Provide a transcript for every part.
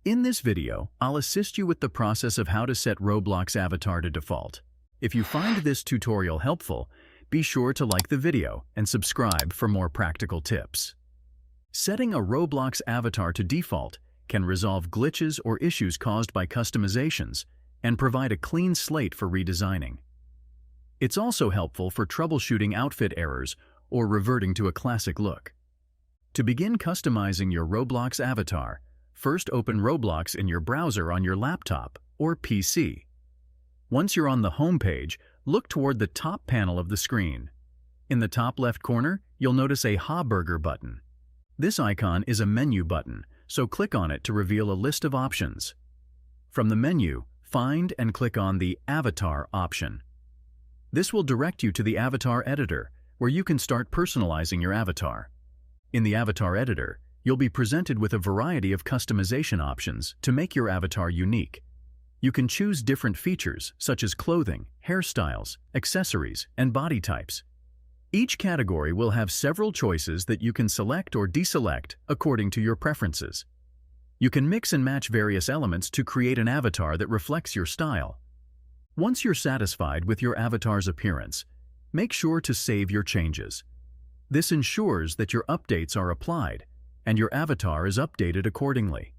In this video, I'll assist you with the process of how to set Roblox avatar to default. If you find this tutorial helpful, be sure to like the video and subscribe for more practical tips. Setting a Roblox avatar to default can resolve glitches or issues caused by customizations and provide a clean slate for redesigning. It's also helpful for troubleshooting outfit errors or reverting to a classic look. To begin customizing your Roblox avatar, first open Roblox in your browser on your laptop or PC. Once you're on the home page, look toward the top panel of the screen. In the top left corner, you'll notice a hamburger button. This icon is a menu button, so click on it to reveal a list of options. From the menu, find and click on the Avatar option. This will direct you to the Avatar Editor, where you can start personalizing your avatar. In the Avatar Editor, you'll be presented with a variety of customization options to make your avatar unique. You can choose different features such as clothing, hairstyles, accessories, and body types. Each category will have several choices that you can select or deselect according to your preferences. You can mix and match various elements to create an avatar that reflects your style. Once you're satisfied with your avatar's appearance, make sure to save your changes. This ensures that your updates are applied and your avatar is updated accordingly.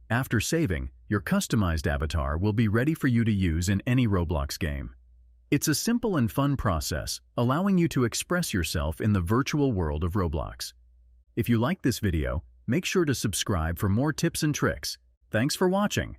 After saving, your customized avatar will be ready for you to use in any Roblox game. It's a simple and fun process, allowing you to express yourself in the virtual world of Roblox. If you like this video, make sure to subscribe for more tips and tricks. Thanks for watching.